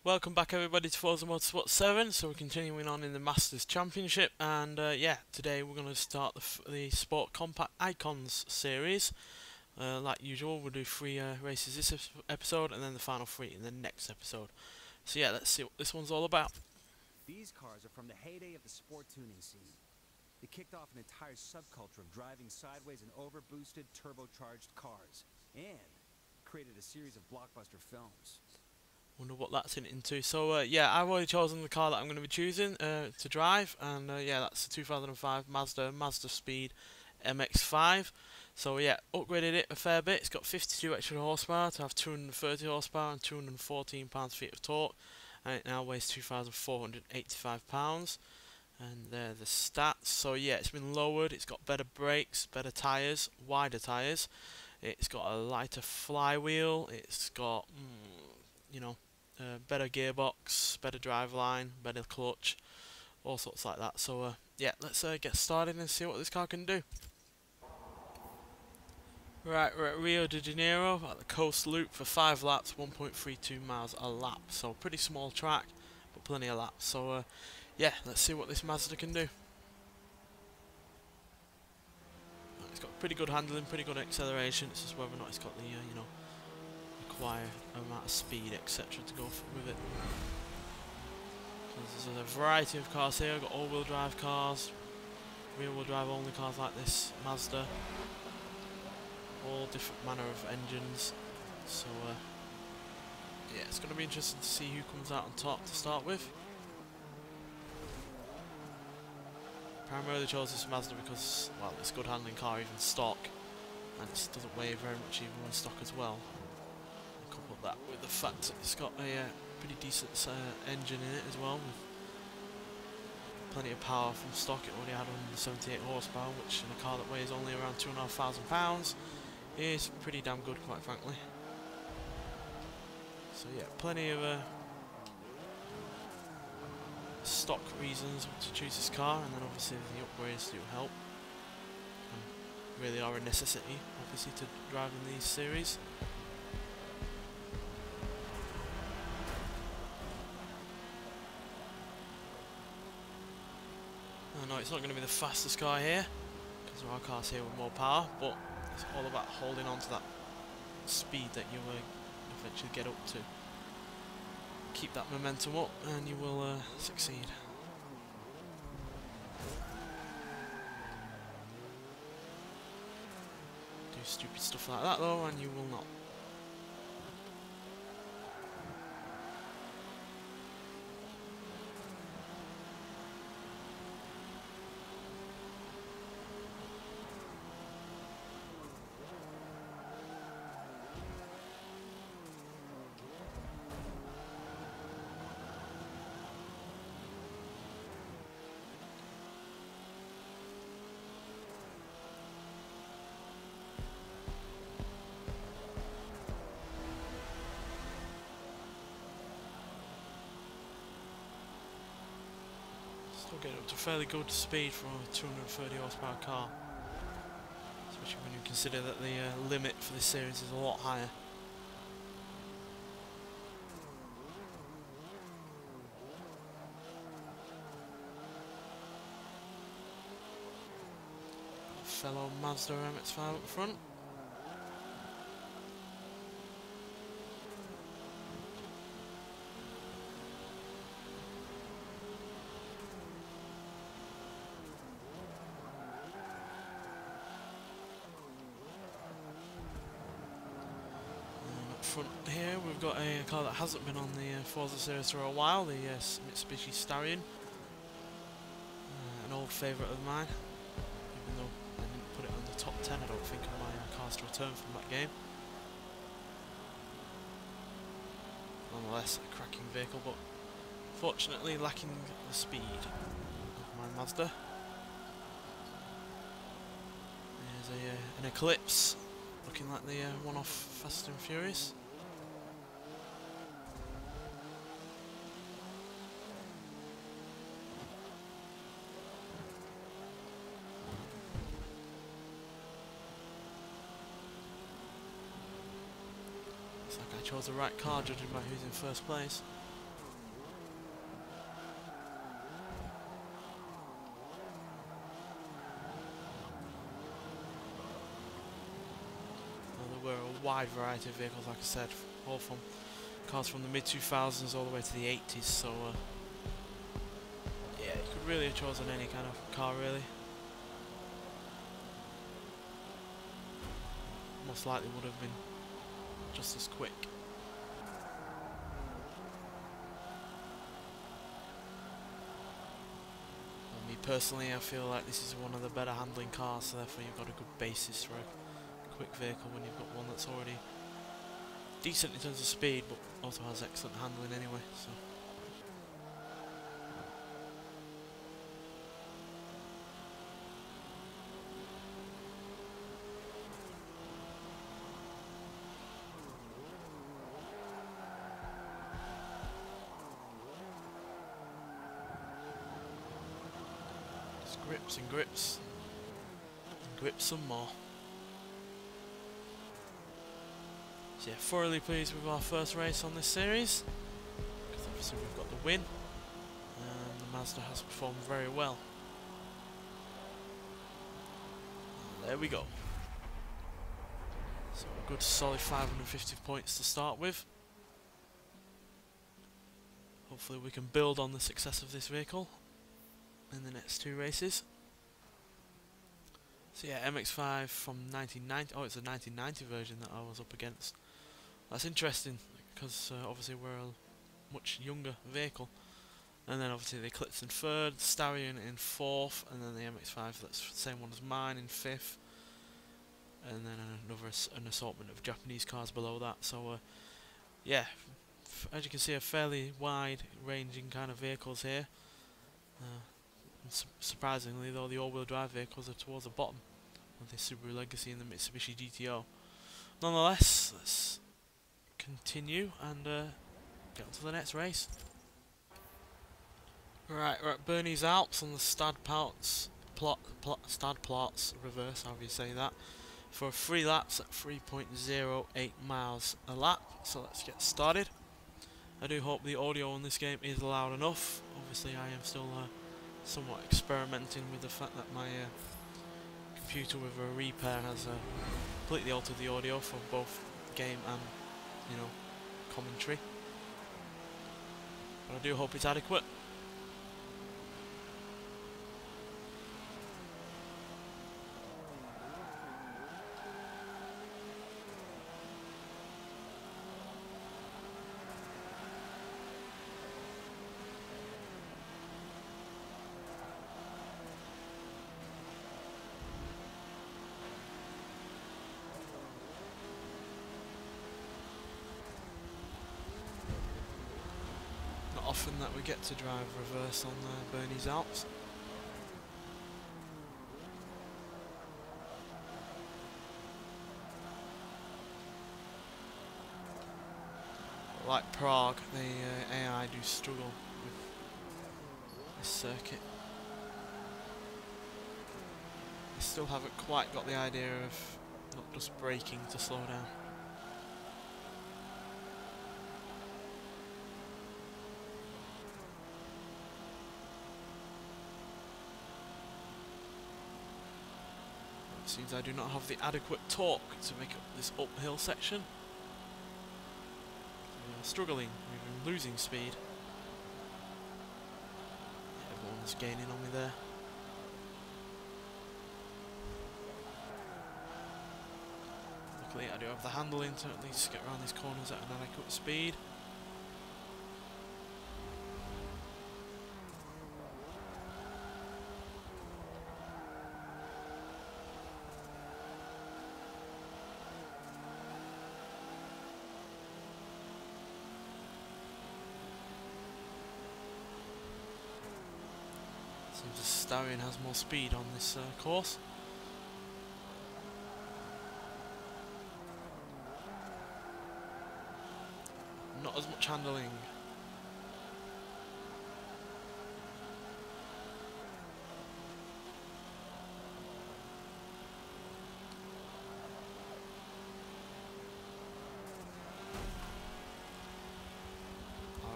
Welcome back everybody to Forza Motorsport 7. So we're continuing on in the Masters Championship, and yeah, today we're going to start the Sport Compact Icons series. Like usual, we'll do 3 races this episode and then the final 3 in the next episode. So yeah, let's see what this one's all about. These cars are from the heyday of the sport tuning scene. They kicked off an entire subculture of driving sideways in overboosted, turbocharged cars, and created a series of blockbuster films. Wonder what that's into. So yeah, I've already chosen the car that I'm going to be choosing to drive, and yeah, that's the 2005 Mazda Speed MX-5. So yeah, upgraded it a fair bit. It's got 52 extra horsepower to have 230 horsepower and 214 pounds-feet of torque, and it now weighs 2,485 pounds. And there are the stats. So yeah, it's been lowered. It's got better brakes, better tyres, wider tyres. It's got a lighter flywheel. It's got you know, better gearbox, better driveline, better clutch, all sorts like that. So yeah, let's get started and see what this car can do. Right, we're at Rio de Janeiro at the coast loop for 5 laps, 1.32 miles a lap. So pretty small track, but plenty of laps. So yeah, let's see what this Mazda can do. It's got pretty good handling, pretty good acceleration. It's just whether or not it's got the you know, required amount of speed, etc. to go with it. So there's a variety of cars here. I've got all-wheel drive cars, rear-wheel drive only cars like this Mazda, all different manner of engines. So yeah, it's going to be interesting to see who comes out on top to start with. Primarily chose this Mazda because, well, it's a good handling car even stock, and it doesn't weigh very much even when stock as well. Couple that with the fact that it's got a pretty decent engine in it as well, with plenty of power from stock. It already had 178 horsepower, which in a car that weighs only around 2,500 pounds is pretty damn good, quite frankly. So yeah, plenty of stock reasons to choose this car, and then obviously the upgrades do help and really are a necessity, obviously, to drive in these series. I know it's not going to be the fastest car here, because there are cars here with more power, but it's all about holding on to that speed that you eventually get up to. Keep that momentum up and you will succeed. Do stupid stuff like that though and you will not. Still getting up to fairly good speed for a 230 horsepower car, especially when you consider that the limit for this series is a lot higher. Fellow Mazda MX-5 up front. Front here we've got a car that hasn't been on the Forza series for a while, the Mitsubishi Starion, an old favourite of mine, even though I didn't put it on the top 10 I don't think of my cars to return from that game. Nonetheless a cracking vehicle, but fortunately lacking the speed of my Mazda. There's an Eclipse, looking like the one off Fast and Furious. Looks like I chose the right car, judging by who's in first place. wide variety of vehicles, like I said, all from cars from the mid 2000s all the way to the 80s. So yeah, you could really have chosen any kind of car, really. Most likely would have been just as quick. Me personally, I feel like this is one of the better handling cars, so therefore you've got a good basis for a quick vehicle when you've got one that's already decent in terms of speed, but also has excellent handling anyway. So. Just grips and grips. And grips some more. So yeah, thoroughly pleased with our first race on this series, because obviously we've got the win, and the Mazda has performed very well. And there we go. So a good solid 550 points to start with. Hopefully we can build on the success of this vehicle in the next two races. So yeah, MX-5 from 1990. Oh, it's a 1990 version that I was up against. That's interesting, because obviously we're a much younger vehicle. And then obviously the Eclipse in third, Starion in fourth, and then the MX-5, that's the same one as mine, in fifth. And then an assortment of Japanese cars below that. So yeah, as you can see, a fairly wide ranging kind of vehicles here. Surprisingly though, the all-wheel drive vehicles are towards the bottom with the Subaru Legacy and the Mitsubishi GTO. Nonetheless, let's continue and get on to the next race. Right, we're at Bernese Alps on the Stadplatz reverse, however you say that, for 3 laps at 3.08 miles a lap. So let's get started. I do hope the audio on this game is loud enough. Obviously I am still somewhat experimenting with the fact that my computer with a repair has completely altered the audio for both game and, you know, commentary. But I do hope it's adequate. Often that we get to drive reverse on Bernese Alps. Like Prague, the AI do struggle with this circuit. They still haven't quite got the idea of not just braking to slow down. Seems I do not have the adequate torque to make up this uphill section. We are struggling, we've been losing speed. Yeah, everyone's gaining on me there. Luckily I do have the handling to at least get around these corners at an adequate speed. Seems the Starion has more speed on this course. Not as much handling.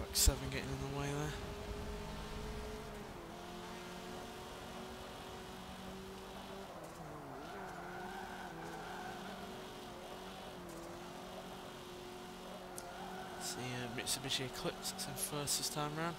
RX-7 getting in the way there. Mitsubishi Eclipse that's in first this time round.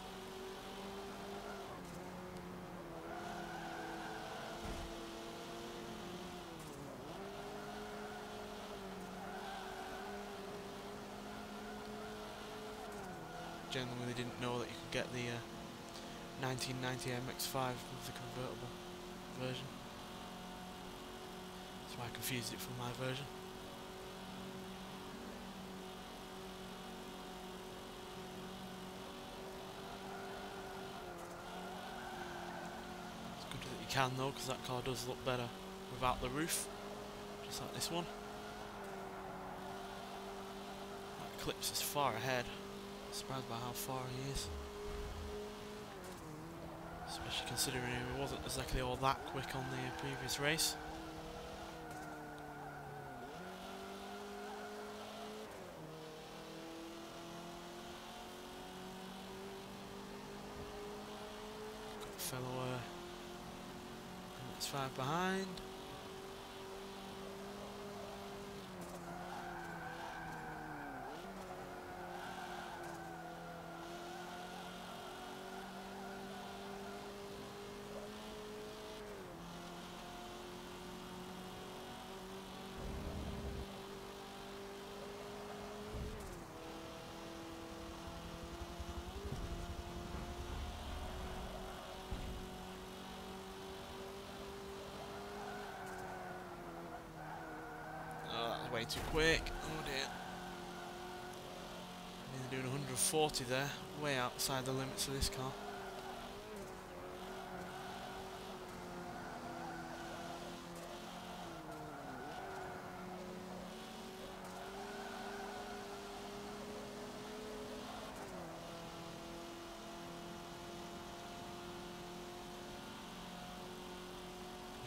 Genuinely didn't know that you could get the 1990 MX-5 with the convertible version. That's why I confused it from my version. It's good that you can though, because that car does look better without the roof, just like this one. That Eclipse is far ahead. Surprised by how far he is. Especially considering he wasn't exactly all that quick on the previous race. Got a fellow MX-5 behind. Way too quick. Oh dear. Nearly doing 140 there, way outside the limits of this car.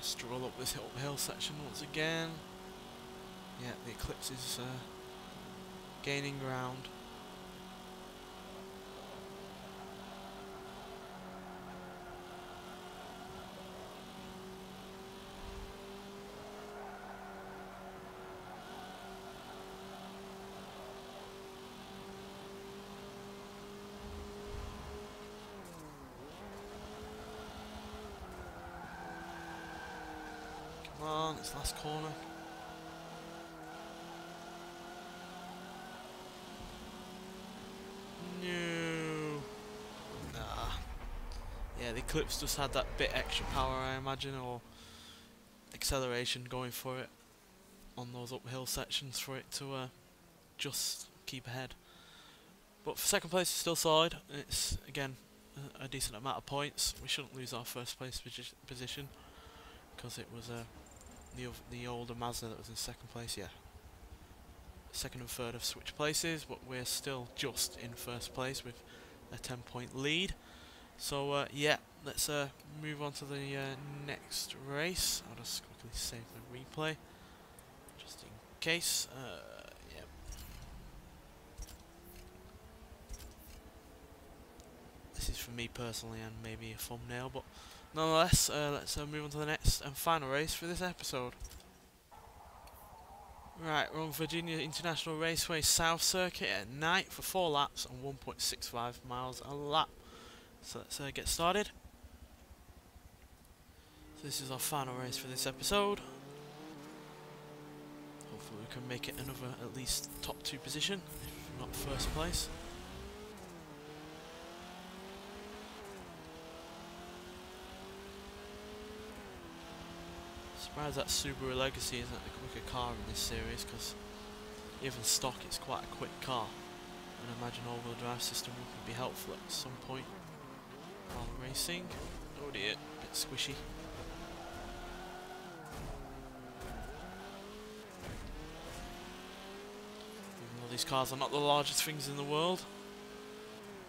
Stroll up this uphill section once again. Yeah, the Eclipse is gaining ground. Come on, it's last corner. No. Nah. Yeah, the Eclipse just had that bit extra power, I imagine, or acceleration going for it on those uphill sections for it to just keep ahead. But for second place, it's still solid. It's again a decent amount of points. We shouldn't lose our first place position because it was the older Mazda that was in second place. Yeah. Second and third have switched places, but we're still just in first place with a 10-point lead. So yeah, let's move on to the next race. I'll just quickly save the replay, just in case. Yeah. This is for me personally and maybe a thumbnail, but nonetheless, let's move on to the next and final race for this episode. Right, we're on Virginia International Raceway South Circuit at night for 4 laps and 1.65 miles a lap. So let's get started. So this is our final race for this episode. Hopefully we can make it another at least top 2 position, if not first place. Surprised that Subaru Legacy isn't the quicker car in this series, because even stock it's quite a quick car, and I imagine all-wheel drive system would be helpful at some point while racing. Oh dear, a bit squishy. Even though these cars are not the largest things in the world,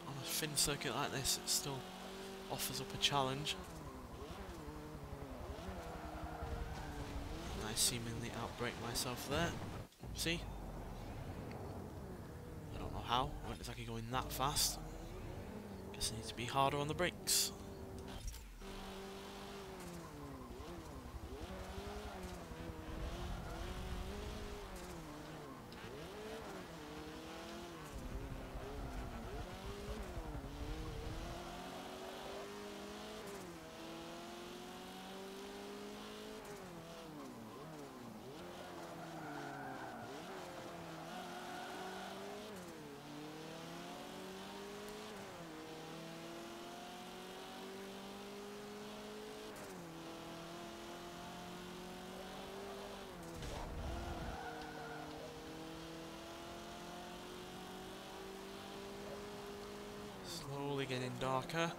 on a thin circuit like this it still offers up a challenge. I seemingly outbrake myself there. See? I don't know how. I wasn't exactly going that fast. Guess I need to be harder on the brakes. Slowly getting darker.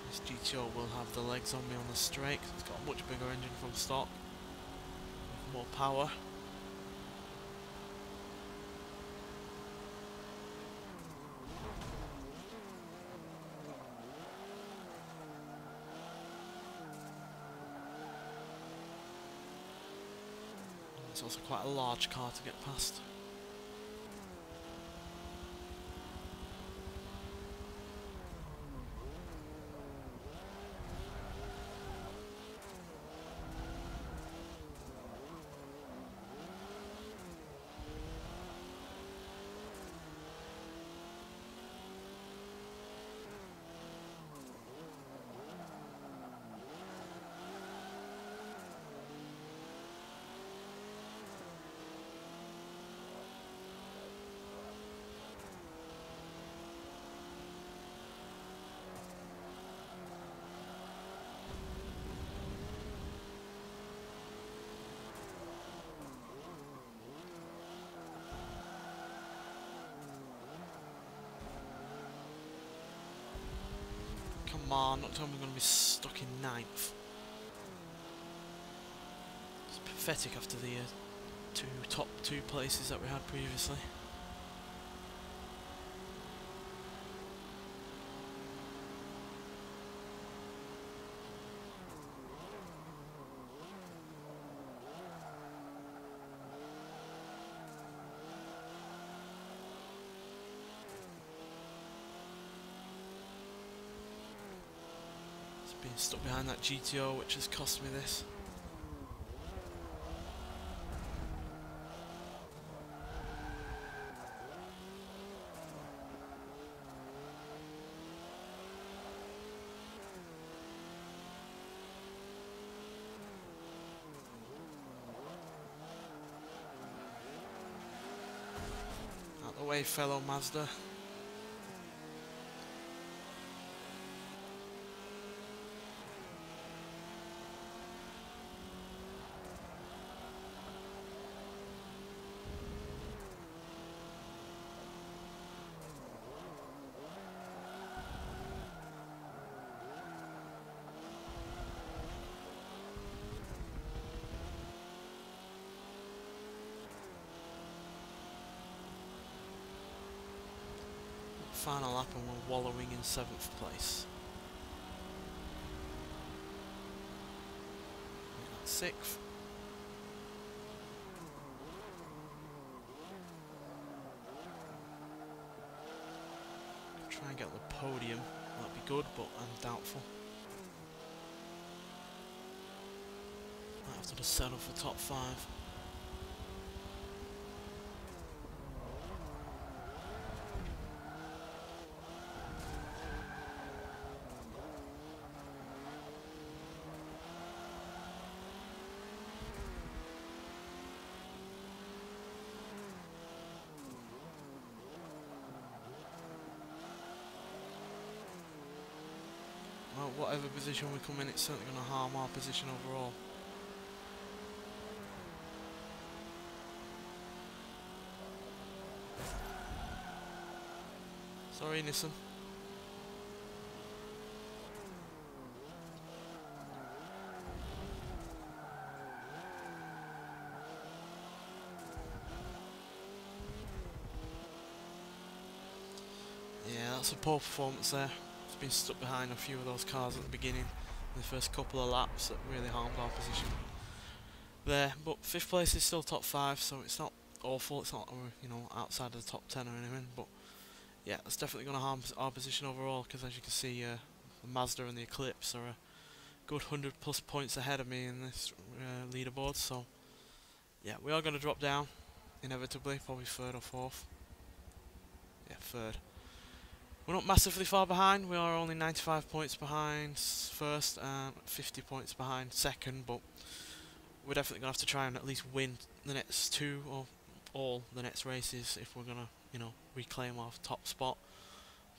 This GTO will have the legs on me on the straight. It's got a much bigger engine from stock, with more power. It's also quite a large car to get past. Come on, not tell me I'm going to be stuck in 9th. It's pathetic after the top two places that we had previously. Being stuck behind that GTO, which has cost me this. Out the way, fellow Mazda. Final lap and we're wallowing in 7th place. 6th. Try and get the podium, that'd be good, but I'm doubtful. Might have to just settle for top 5. Well, whatever position we come in, it's certainly going to harm our position overall. Sorry, Nissan. Yeah, that's a poor performance there. It's been stuck behind a few of those cars at the beginning in the first couple of laps that really harmed our position there. But 5th place is still top 5, so it's not awful. It's not, you know, outside of the top 10 or anything. But yeah, it's definitely going to harm our position overall, because as you can see, the Mazda and the Eclipse are a good 100 plus points ahead of me in this leaderboard. So yeah, we are going to drop down inevitably, probably 3rd or 4th. Yeah, 3rd. We're not massively far behind. We are only 95 points behind 1st and 50 points behind 2nd, but we're definitely going to have to try and at least win the next 2 or all the next races if we're going to, you know, reclaim our top spot.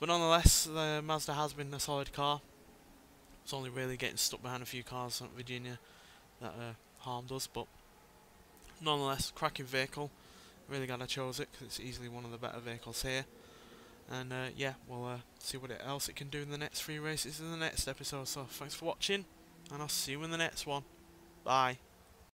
But nonetheless, the Mazda has been a solid car. It's only really getting stuck behind a few cars at Virginia that harmed us, but nonetheless, cracking vehicle. Really glad I chose it because it's easily one of the better vehicles here. And yeah, we'll see what else it can do in the next 3 races in the next episode. So thanks for watching, and I'll see you in the next one. Bye.